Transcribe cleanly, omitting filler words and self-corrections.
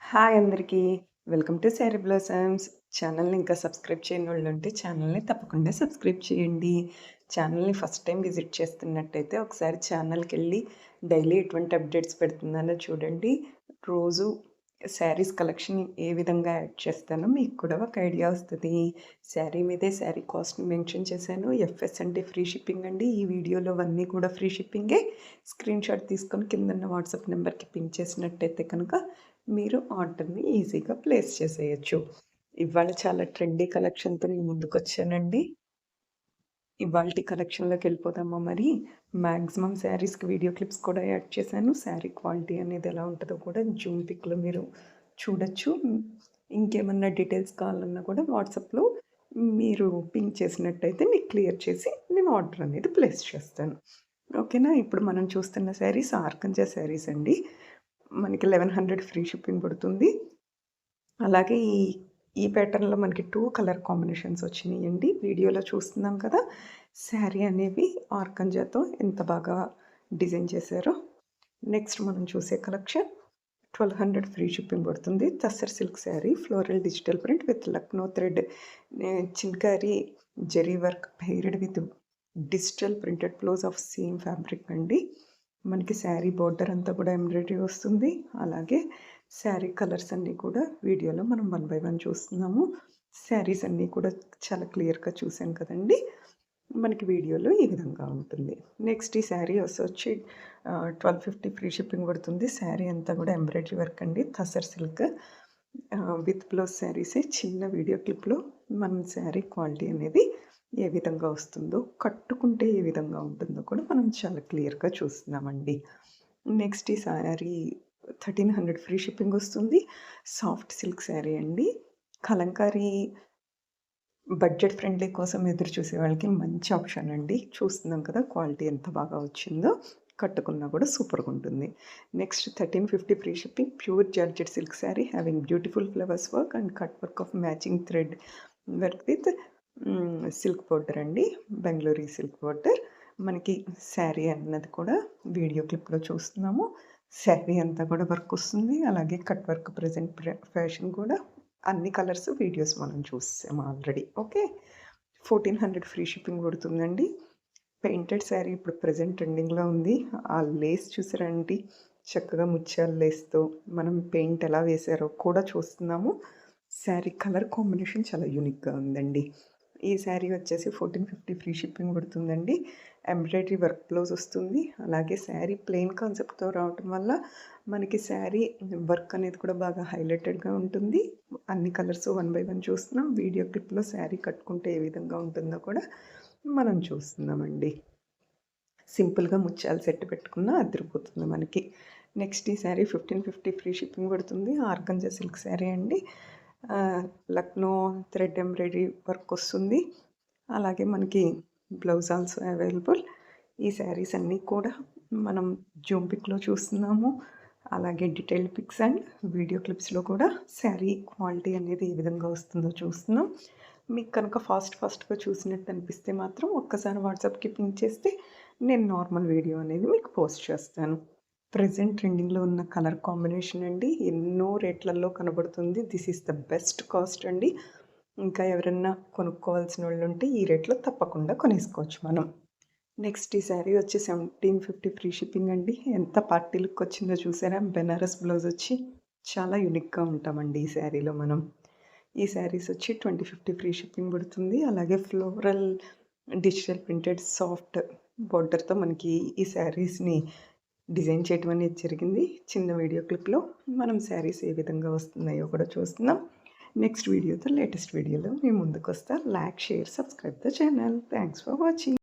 Hi అందరికీ. Welcome to sari blossoms. ఛానల్‌ని ఇంకా సబ్స్క్రైబ్ చేయనోళ్ళుంటే ఛానల్‌ని తప్పకుండా సబ్స్క్రైబ్ చేయండి. ఛానల్‌ని ఫస్ట్ టైం విజిట్ చేస్తున్నట్టయితే ఒకసారి ఛానల్‌కెళ్ళి డైలీ ఎటువంటి అప్డేట్స్ పెడుతున్నానో చూడండి. రోజు శారీస్ కలెక్షన్ ఏ విధంగా యాడ్ చేస్తానో మీకు కూడా ఒక ఐడియా వస్తది. శారీ మీదే శారీ కాస్ట్‌ని మెన్షన్ చేశాను. ఎఫ్ఎస్ అంటే ఫ్రీ షిప్పింగ్ అండి. ఈ వీడియోలో అన్నీ కూడా ఫ్రీ షిప్పింగే. స్క్రీన్‌షాట్ తీసుకొని కిందున్న వాట్సాప్ నెంబర్‌కి పింక్ చేసినట్టయితే కనుక మీరు ఆర్డర్‌ని ఈజీగా ప్లేస్ చేసేయొచ్చు. ఇవాళ చాలా ట్రెండీ కలెక్షన్‌తో నేను ముందుకొచ్చానండి. ఇవాల్టి కలెక్షన్‌లోకెళ్ళిపోదామా మరి? మాక్సిమం శారీస్‌కి వీడియో క్లిప్స్ కూడా యాడ్ చేశాను. శారీ క్వాలిటీ అనేది ఎలా ఉంటదో కూడా జూమ్ పిక్‌లో మీరు చూడొచ్చు. ఇంకేమన్నా డీటెయిల్స్ కావాలన్నా కూడా వాట్సాప్‌లో మీరు పింక్ చేసినట్టయితే మీకు క్లియర్ చేసి నేను ఆర్డర్ అనేది ప్లేస్ చేస్తాను. ఓకేనా? ఇప్పుడు మనం చూస్తున్న శారీస్ ఆర్గంజా శారీస్ అండి. మనకి 1100 ఫ్రీ షిప్పింగ్ పడుతుంది. అలాగే ఈ ప్యాటర్న్‌లో మనకి 2 కలర్ కాంబినేషన్స్ వచ్చినియండి. వీడియోలో చూస్తున్నాం కదా! శారీ అనేవి ఆర్గంజాతో ఎంత బాగా డిజైన్ చేశారో. నెక్స్ట్ మనం చూసే కలెక్షన్ 1200 ఫ్రీ షిప్పింగ్ పడుతుంది. Tussar silk sari floral digital print with Lucknow thread chikankari zari work paired with digital printed blouse of same fabric అండి. మనకి శారీ బోర్డర్ అంతా కూడా ఎంబ్రాయిడరీ వస్తుంది. అలాగే శారీ కలర్స్ అన్నీ కూడా వీడియోలో మనం 1 బై 1 చూస్తున్నాము. శారీస్ అన్నీ కూడా చాలా క్లియర్‌గా చూసాం కదండీ! మనకి వీడియోలో ఈ విధంగా ఉంటుంది. నెక్స్ట్ ఈ శారీ వచ్చి 1250 ఫ్రీ షిప్పింగ్ పడుతుంది. శారీ అంతా కూడా ఎంబ్రాయిడరీ వర్క్ అండి. టసర్ సిల్క్ విత్ బ్లౌజ్ శారీసే. చిన్న వీడియో క్లిప్‌లో మనం శారీ క్వాలిటీ అనేది ఏ విధంగా వస్తుందో, కట్టుకుంటే ఏ విధంగా ఉంటుందో కూడా మనం చాలా క్లియర్‌గా చూస్తున్నామండి. నెక్స్ట్ ఈ శారీ 1300 ఫ్రీ షిప్పింగ్ వస్తుంది. సాఫ్ట్ సిల్క్ శారీ అండి. కలంకారీ బడ్జెట్ ఫ్రెండ్లీ కోసం ఎదురు చూసే వాళ్ళకి మంచి ఆప్షన్ అండి. చూస్తున్నాం కదా క్వాలిటీ ఎంత బాగా వచ్చిందో. కట్టుకున్నా కూడా సూపర్‌గా ఉంటుంది. Next 1350 free shipping pure georgette silk sari having beautiful flowers work and cut work of matching thread work with silk border అండి. Bengaluru silk border. మనకి శారీ అన్నది కూడా వీడియో క్లిప్‌లో చూస్తున్నాము. శారీ అంతా కూడా వర్క్ వస్తుంది. అలాగే కట్ వర్క్ ప్రెజెంట్ ఫ్యాషన్ కూడా అన్ని కలర్స్ వీడియోస్ మనం చూసేసాము ఆల్రెడీ. ఓకే. 1400 ఫ్రీ షిప్పింగ్ పడుతుందండి. పెయింటెడ్ శారీ ఇప్పుడు ప్రెజెంట్ ట్రెండింగ్‌లో ఉంది. ఆ లేస్ చూసారా అండి? చక్కగా ముత్యాల లేస్‌తో మనం పెయింట్ ఎలా వేశారో కూడా చూస్తున్నాము. శారీ కలర్ కాంబినేషన్ చాలా యూనిక్‌గా ఉందండి. ఈ శారీ వచ్చేసి 1450 ఫ్రీ షిప్పింగ్ పడుతుందండి. ఎంబ్రాయిడరీ వర్క్ బ్లౌజ్ వస్తుంది. అలాగే శారీ ప్లెయిన్ కాన్సెప్ట్‌తో రావటం వల్ల మనకి శారీ వర్క్ అనేది కూడా బాగా హైలైటెడ్‌గా ఉంటుంది. అన్ని కలర్స్ 1 బై 1 చూస్తున్నాం. వీడియో క్లిప్‌లో శారీ కట్టుకుంటే ఏ విధంగా ఉంటుందో కూడా మనం చూస్తున్నామండి. సింపుల్‌గా ముత్యాల సెట్ పెట్టుకున్నా అదిరిపోతుంది మనకి. నెక్స్ట్ ఈ శారీ 1550 ఫ్రీ షిప్పింగ్ పడుతుంది. ఆర్గంజా సిల్క్ శారీ అండి. లక్నో థ్రెడ్ ఎంబ్రాయిడరీ వర్క్ వస్తుంది. అలాగే మనకి బ్లౌజ్ ఆల్సో అవైలబుల్. ఈ శారీస్ అన్నీ కూడా మనం జూమ్ పిక్‌లో చూస్తున్నాము. అలాగే డీటెయిల్డ్ పిక్స్ అండ్ వీడియో క్లిప్స్‌లో కూడా శారీ క్వాలిటీ అనేది ఏ విధంగా వస్తుందో చూస్తున్నాం. మీకు కనుక ఫాస్ట్‌గా చూసినట్టు అనిపిస్తే మాత్రం ఒక్కసారి వాట్సాప్‌కి పింక్ చేస్తే నేను నార్మల్ వీడియో అనేది మీకు పోస్ట్ చేస్తాను. ప్రెజెంట్ ట్రెండింగ్‌లో ఉన్న కలర్ కాంబినేషన్ అండి. ఎన్నో రేట్లలో కనబడుతుంది. This is the best cost అండి. ఇంకా ఎవరన్నా కొనుక్కోవాల్సినోళ్ళుంటే ఈ రేట్‌లో తప్పకుండా కొనేసుకోవచ్చు మనం. నెక్స్ట్ ఈ శారీ వచ్చి 1750 ఫ్రీ షిప్పింగ్ అండి. ఎంత పార్టీ లుక్ వచ్చిందో చూసారా? బెనారస్ బ్లౌజ్ వచ్చి చాలా యూనిక్‌గా ఉంటామండి ఈ శారీలో మనం. ఈ శారీస్ వచ్చి 2050 ఫ్రీ షిప్పింగ్ పడుతుంది. అలాగే ఫ్లోరల్ డిజిటల్ ప్రింటెడ్ సాఫ్ట్ బోర్డర్‌తో మనకి ఈ శారీస్‌ని డిజైన్ చేయటం అనేది జరిగింది. చిన్న వీడియో క్లిప్‌లో మనం శారీస్ ఏ విధంగా వస్తున్నాయో కూడా చూస్తున్నాం. నెక్స్ట్ వీడియోతో లేటెస్ట్ వీడియోలో మీ ముందుకొస్తా. Like, share, subscribe the channel. Thanks for watching.